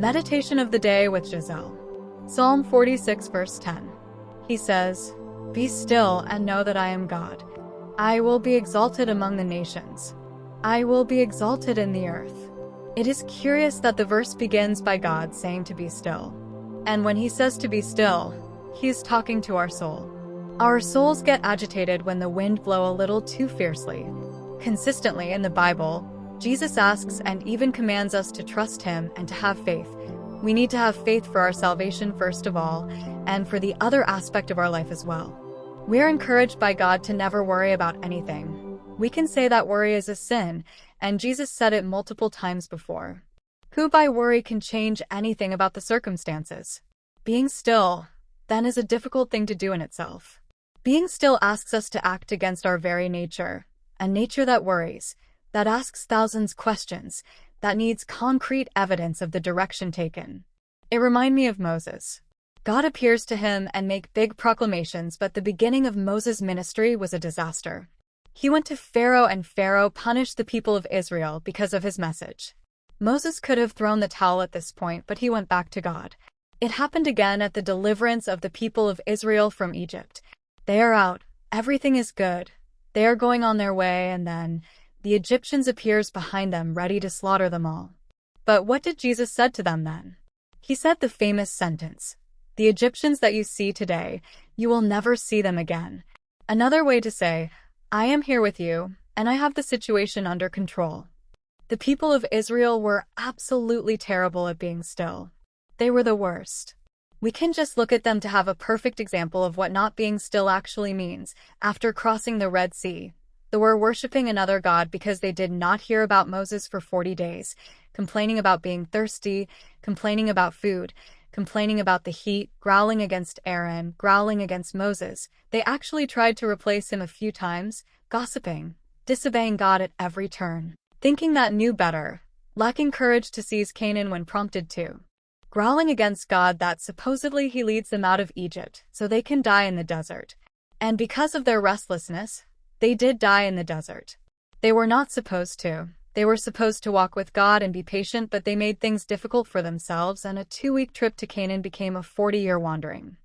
Meditation of the Day with Gisele. Psalm 46 verse 10. He says, "Be still and know that I am God. I will be exalted among the nations. I will be exalted in the earth." It is curious that the verse begins by God saying to be still. And when he says to be still, he is talking to our soul. Our souls get agitated when the wind blows a little too fiercely. Consistently in the Bible, Jesus asks and even commands us to trust him and to have faith. We need to have faith for our salvation first of all, and for the other aspect of our life as well. We are encouraged by God to never worry about anything. We can say that worry is a sin, and Jesus said it multiple times before. Who by worry can change anything about the circumstances? Being still, then, is a difficult thing to do in itself. Being still asks us to act against our very nature, a nature that worries, that asks thousands of questions, that needs concrete evidence of the direction taken. It reminds me of Moses. God appears to him and makes big proclamations, but the beginning of Moses' ministry was a disaster. He went to Pharaoh and Pharaoh punished the people of Israel because of his message. Moses could have thrown the towel at this point, but he went back to God. It happened again at the deliverance of the people of Israel from Egypt. They are out, everything is good, they are going on their way, and then the Egyptians appears behind them ready to slaughter them all. But what did Jesus said to them then? He said the famous sentence, "The Egyptians that you see today, you will never see them again." Another way to say, I am here with you, and I have the situation under control. The people of Israel were absolutely terrible at being still. They were the worst. We can just look at them to have a perfect example of what not being still actually means. After crossing the Red Sea, they were worshiping another god because they did not hear about Moses for 40 days, complaining about being thirsty, complaining about food, complaining about the heat, growling against Aaron, growling against Moses. They actually tried to replace him a few times, gossiping, disobeying God at every turn, thinking that knew better, lacking courage to seize Canaan when prompted to, growling against God that supposedly he leads them out of Egypt so they can die in the desert. And because of their restlessness, they did die in the desert. They were not supposed to. They were supposed to walk with God and be patient, but they made things difficult for themselves, and a 2-week trip to Canaan became a 40-year wandering.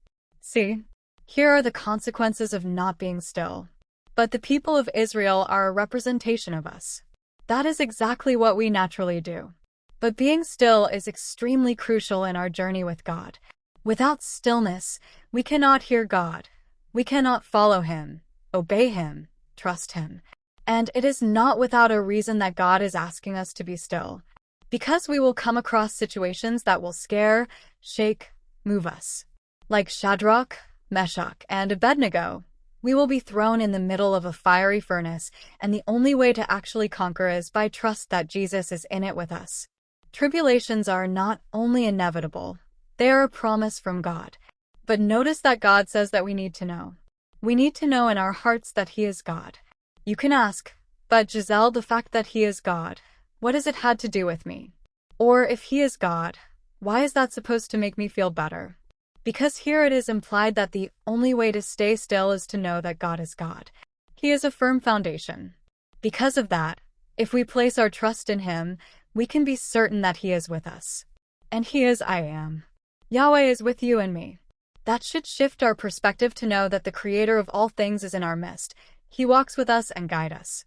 See, here are the consequences of not being still. But the people of Israel are a representation of us. That is exactly what we naturally do. But being still is extremely crucial in our journey with God. Without stillness, we cannot hear God. We cannot follow him, obey him, trust him. And it is not without a reason that God is asking us to be still. Because we will come across situations that will scare, shake, move us. Like Shadrach, Meshach, and Abednego, we will be thrown in the middle of a fiery furnace, and the only way to actually conquer is by trust that Jesus is in it with us. Tribulations are not only inevitable, they are a promise from God. But notice that God says that we need to know. We need to know in our hearts that he is God. You can ask, but Gisele, the fact that he is God, what has it had to do with me? Or if he is God, why is that supposed to make me feel better? Because here it is implied that the only way to stay still is to know that God is God. He is a firm foundation. Because of that, if we place our trust in him, we can be certain that he is with us. And he is I am. Yahweh is with you and me. That should shift our perspective to know that the Creator of all things is in our midst. He walks with us and guides us.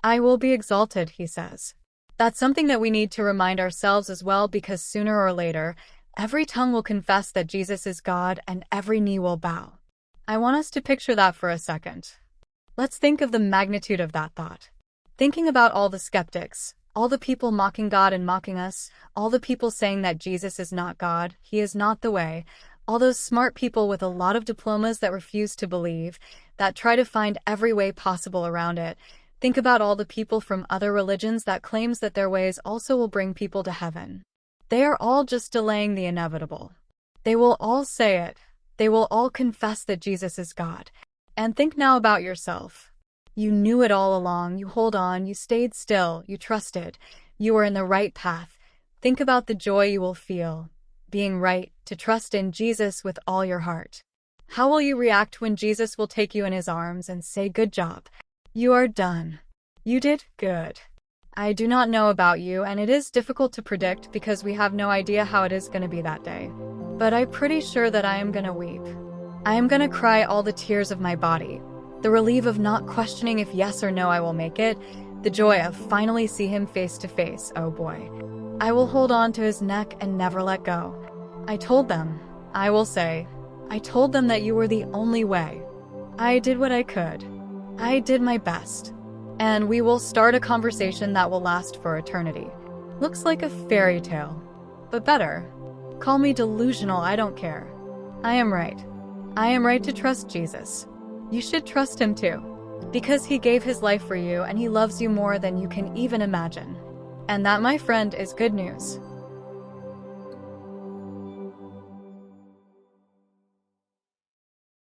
I will be exalted, he says. That's something that we need to remind ourselves as well, because sooner or later, every tongue will confess that Jesus is God and every knee will bow. I want us to picture that for a second. Let's think of the magnitude of that thought. Thinking about all the skeptics, all the people mocking God and mocking us, all the people saying that Jesus is not God, he is not the way, all those smart people with a lot of diplomas that refuse to believe, that try to find every way possible around it. Think about all the people from other religions that claims that their ways also will bring people to heaven. They are all just delaying the inevitable. They will all say it. They will all confess that Jesus is God. And think now about yourself. You knew it all along, you hold on, you stayed still, you trusted, you were in the right path. Think about the joy you will feel, being right, to trust in Jesus with all your heart. How will you react when Jesus will take you in his arms and say, "Good job. You are done. You did good"? I do not know about you, and it is difficult to predict because we have no idea how it is going to be that day. But I'm pretty sure that I am going to weep. I am going to cry all the tears of my body. The relief of not questioning if yes or no I will make it. The joy of finally see him face to face, oh boy. I will hold on to his neck and never let go. I told them, I will say, I told them that you were the only way. I did what I could. I did my best. And we will start a conversation that will last for eternity. Looks like a fairy tale. But better. Call me delusional, I don't care. I am right. I am right to trust Jesus. You should trust him too. Because he gave his life for you and he loves you more than you can even imagine. And that, my friend, is good news.